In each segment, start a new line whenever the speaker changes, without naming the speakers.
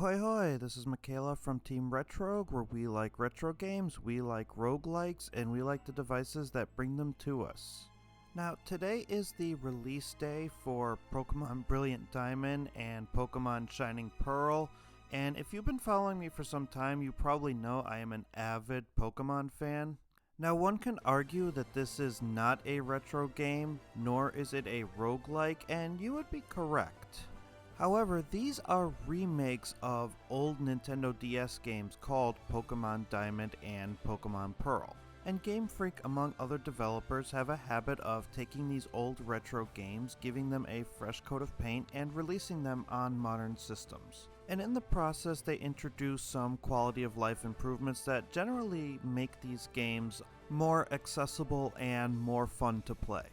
Ahoy hoy, this is Michaela from Team Retro, where we like retro games, we like roguelikes, and we like the devices that bring them to us. Now, today is the release day for Pokemon Brilliant Diamond and Pokemon Shining Pearl, and if you've been following me for some time, you probably know I am an avid Pokemon fan. Now, one can argue that this is not a retro game, nor is it a roguelike, and you would be correct. However, these are remakes of old Nintendo DS games called Pokemon Diamond and Pokemon Pearl. And Game Freak, among other developers, have a habit of taking these old retro games, giving them a fresh coat of paint, and releasing them on modern systems. And in the process, they introduce some quality of life improvements that generally make these games more accessible and more fun to play.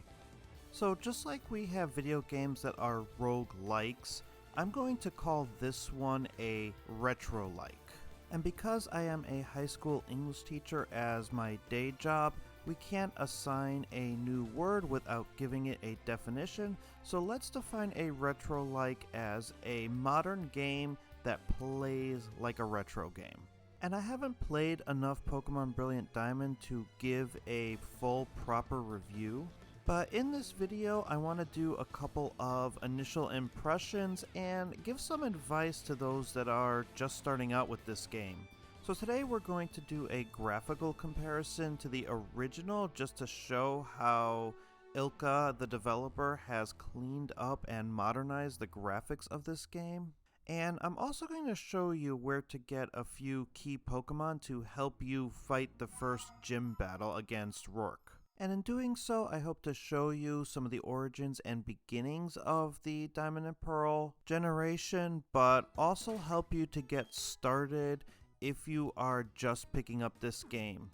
So just like we have video games that are roguelikes, I'm going to call this one a retro-like. And because I am a high school English teacher as my day job, we can't assign a new word without giving it a definition, so let's define a retro-like as a modern game that plays like a retro game. And I haven't played enough Pokemon Brilliant Diamond to give a full proper review, but in this video I want to do a couple of initial impressions and give some advice to those that are just starting out with this game. So today we're going to do a graphical comparison to the original just to show how Ilka, the developer, has cleaned up and modernized the graphics of this game. And I'm also going to show you where to get a few key Pokemon to help you fight the first gym battle against Rourke. And in doing so, I hope to show you some of the origins and beginnings of the Diamond and Pearl generation, but also help you to get started if you are just picking up this game.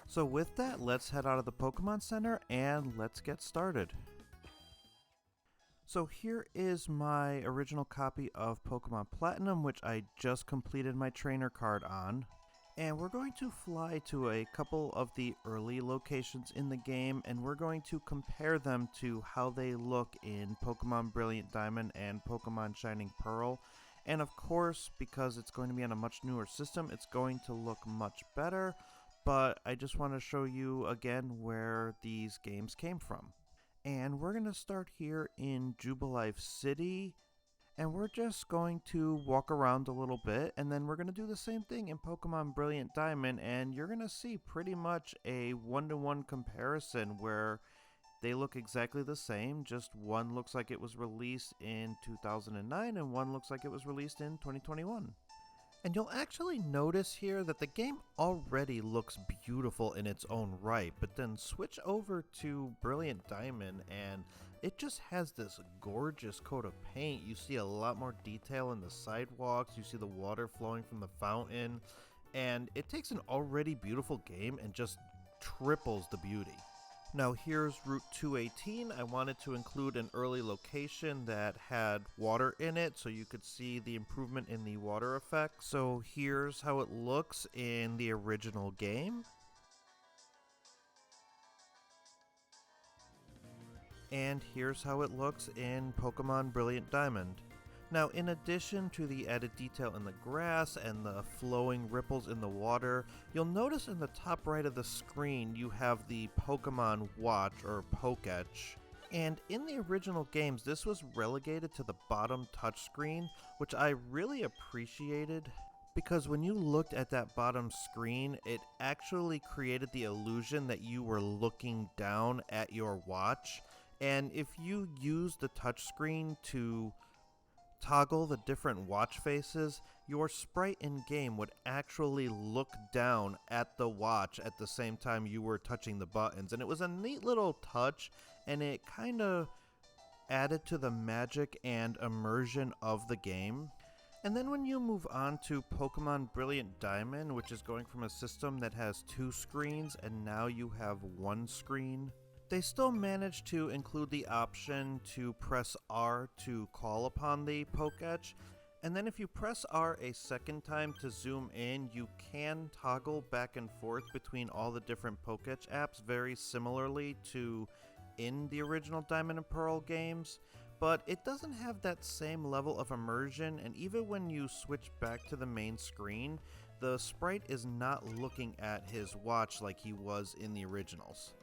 So with that, let's head out of the Pokemon Center and let's get started. So here is my original copy of Pokemon Platinum, which I just completed my trainer card on. And we're going to fly to a couple of the early locations in the game, and we're going to compare them to how they look in Pokemon Brilliant Diamond and Pokemon Shining Pearl. And of course, because it's going to be on a much newer system, it's going to look much better, but I just want to show you again where these games came from. And we're going to start here in Jubilife City. And we're just going to walk around a little bit, and then we're going to do the same thing in Pokemon Brilliant Diamond, and you're going to see pretty much a one-to-one comparison where they look exactly the same, just one looks like it was released in 2009 and one looks like it was released in 2021. And you'll actually notice here that the game already looks beautiful in its own right, but then switch over to Brilliant Diamond and it just has this gorgeous coat of paint. You see a lot more detail in the sidewalks, you see the water flowing from the fountain, and it takes an already beautiful game and just triples the beauty. Now here's Route 218. I wanted to include an early location that had water in it so you could see the improvement in the water effect. So here's how it looks in the original game. And here's how it looks in Pokemon Brilliant Diamond. Now, in addition to the added detail in the grass and the flowing ripples in the water, you'll notice in the top right of the screen you have the Pokemon Watch or Poketch. And in the original games, this was relegated to the bottom touchscreen, which I really appreciated, because when you looked at that bottom screen, it actually created the illusion that you were looking down at your watch. And if you use the touchscreen to toggle the different watch faces, your sprite in game would actually look down at the watch at the same time you were touching the buttons. And it was a neat little touch, and it kind of added to the magic and immersion of the game. And then when you move on to Pokemon Brilliant Diamond, which is going from a system that has two screens and now you have one screen, they still managed to include the option to press R to call upon the Poketch, and then if you press R a second time to zoom in, you can toggle back and forth between all the different Poketch apps very similarly to in the original Diamond and Pearl games, but it doesn't have that same level of immersion, and even when you switch back to the main screen, the sprite is not looking at his watch like he was in the originals.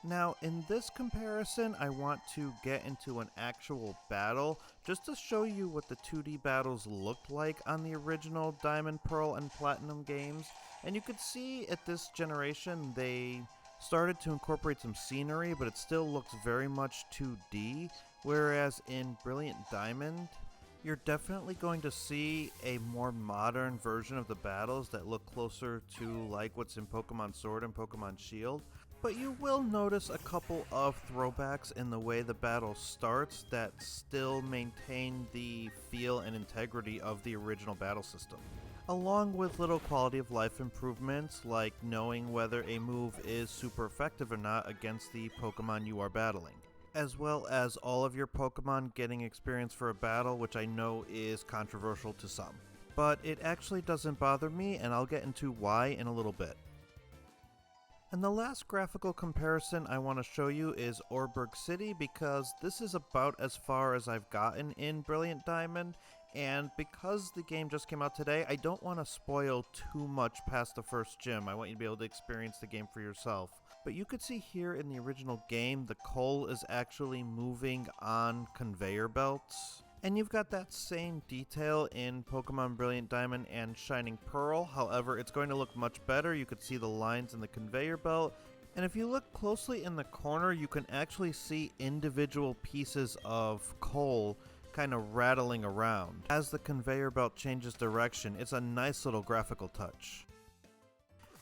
Now, in this comparison, I want to get into an actual battle, just to show you what the 2D battles looked like on the original Diamond, Pearl, and Platinum games. And you could see at this generation, they started to incorporate some scenery, but it still looks very much 2D, whereas in Brilliant Diamond, you're definitely going to see a more modern version of the battles that look closer to like what's in Pokemon Sword and Pokemon Shield. But you will notice a couple of throwbacks in the way the battle starts that still maintain the feel and integrity of the original battle system, along with little quality of life improvements like knowing whether a move is super effective or not against the Pokemon you are battling, as well as all of your Pokemon getting experience for a battle, which I know is controversial to some. But it actually doesn't bother me, and I'll get into why in a little bit. And the last graphical comparison I want to show you is Orberg City, because this is about as far as I've gotten in Brilliant Diamond, and because the game just came out today, I don't want to spoil too much past the first gym. I want you to be able to experience the game for yourself. But you could see here in the original game, the coal is actually moving on conveyor belts. And you've got that same detail in Pokemon Brilliant Diamond and Shining Pearl. However, it's going to look much better. You could see the lines in the conveyor belt. And if you look closely in the corner, you can actually see individual pieces of coal kind of rattling around as the conveyor belt changes direction. It's a nice little graphical touch.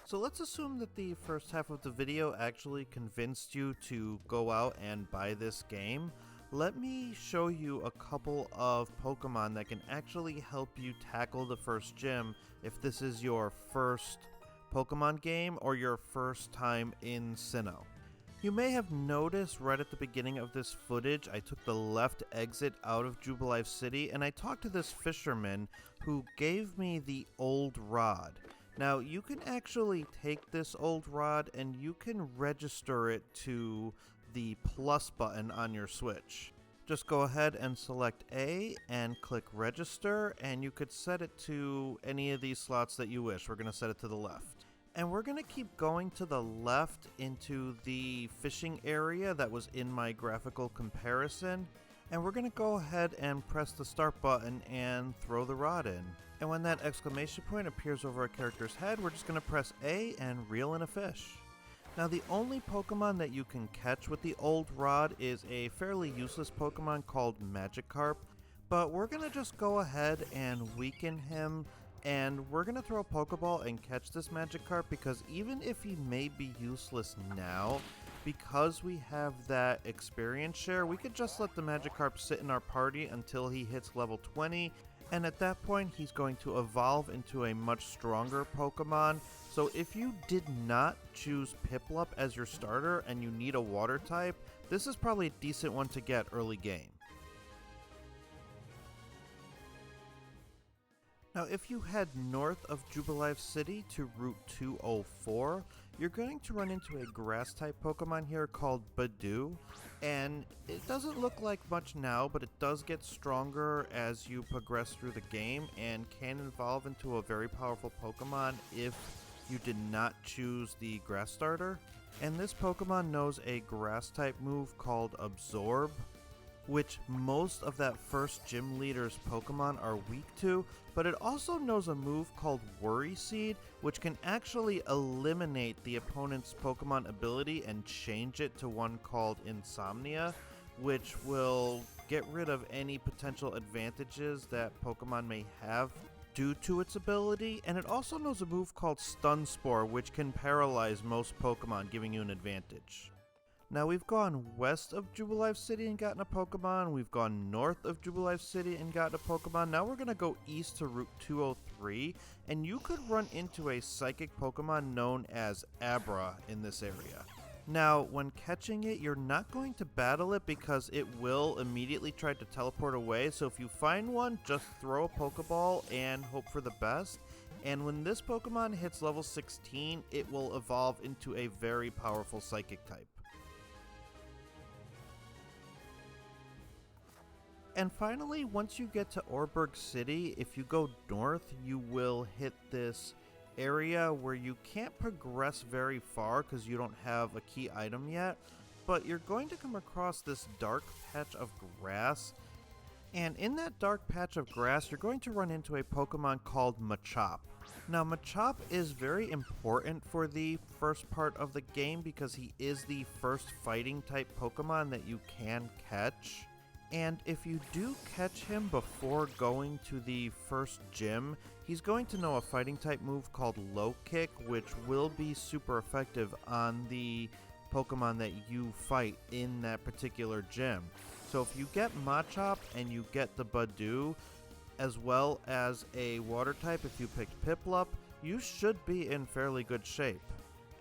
So let's assume that the first half of the video actually convinced you to go out and buy this game. Let me show you a couple of Pokemon that can actually help you tackle the first gym if this is your first Pokemon game or your first time in Sinnoh. You may have noticed right at the beginning of this footage, I took the left exit out of Jubilife City and I talked to this fisherman who gave me the old rod. Now, you can actually take this old rod and you can register it to the plus button on your Switch. Just go ahead and select A and click register, and you could set it to any of these slots that you wish. We're going to set it to the left. And we're going to keep going to the left into the fishing area that was in my graphical comparison. And we're going to go ahead and press the start button and throw the rod in. And when that exclamation point appears over a character's head, we're just going to press A and reel in a fish. Now, the only Pokemon that you can catch with the old rod is a fairly useless Pokemon called Magikarp, but we're going to just go ahead and weaken him, and we're going to throw a Pokeball and catch this Magikarp, because even if he may be useless now, because we have that experience share, we could just let the Magikarp sit in our party until he hits level 20, and at that point he's going to evolve into a much stronger Pokemon. So if you did not choose Piplup as your starter and you need a water type, this is probably a decent one to get early game. Now, if you head north of Jubilife City to Route 204, you're going to run into a grass-type Pokemon here called Budew, and it doesn't look like much now, but it does get stronger as you progress through the game and can evolve into a very powerful Pokemon if you did not choose the grass starter. And this Pokemon knows a grass-type move called Absorb, which most of that first gym leader's Pokemon are weak to, but it also knows a move called Worry Seed, which can actually eliminate the opponent's Pokemon ability and change it to one called Insomnia, which will get rid of any potential advantages that Pokemon may have due to its ability. And it also knows a move called Stun Spore, which can paralyze most Pokemon, giving you an advantage. Now, we've gone west of Jubilife City and gotten a Pokemon. We've gone north of Jubilife City and gotten a Pokemon. Now we're going to go east to Route 203, and you could run into a psychic Pokemon known as Abra in this area. Now, when catching it, you're not going to battle it because it will immediately try to teleport away. So if you find one, just throw a Pokeball and hope for the best. And when this Pokemon hits level 16, it will evolve into a very powerful psychic type. And finally, once you get to Orberg City, if you go north, you will hit this area where you can't progress very far because you don't have a key item yet, but you're going to come across this dark patch of grass. And in that dark patch of grass, you're going to run into a Pokemon called Machop. Now, Machop is very important for the first part of the game because he is the first fighting type Pokemon that you can catch. And if you do catch him before going to the first gym, he's going to know a fighting type move called Low Kick, which will be super effective on the Pokemon that you fight in that particular gym. So if you get Machop and you get the Budew, as well as a water type if you picked Piplup, you should be in fairly good shape.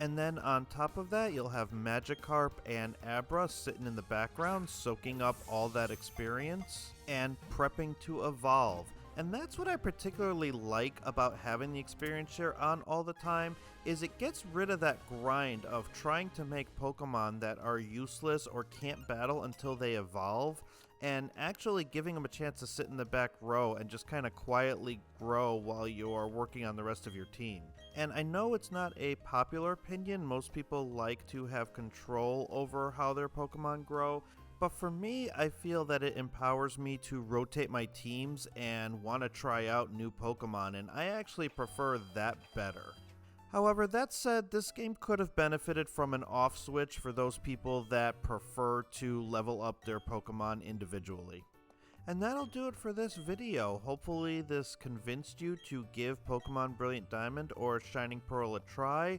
And then on top of that, you'll have Magikarp and Abra sitting in the background, soaking up all that experience and prepping to evolve. And that's what I particularly like about having the experience share on all the time, is it gets rid of that grind of trying to make Pokemon that are useless or can't battle until they evolve, and actually giving them a chance to sit in the back row and just kind of quietly grow while you're working on the rest of your team. And I know it's not a popular opinion, most people like to have control over how their Pokemon grow, but for me, I feel that it empowers me to rotate my teams and want to try out new Pokemon, and I actually prefer that better. However, that said, this game could have benefited from an off switch for those people that prefer to level up their Pokemon individually. And that'll do it for this video. Hopefully this convinced you to give Pokemon Brilliant Diamond or Shining Pearl a try.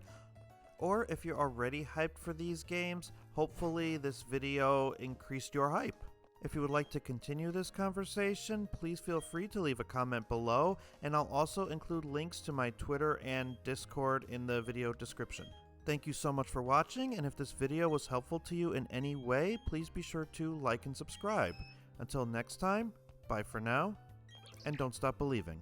Or if you're already hyped for these games, hopefully this video increased your hype. If you would like to continue this conversation, please feel free to leave a comment below, and I'll also include links to my Twitter and Discord in the video description. Thank you so much for watching, and if this video was helpful to you in any way, please be sure to like and subscribe. Until next time, bye for now, and don't stop believing.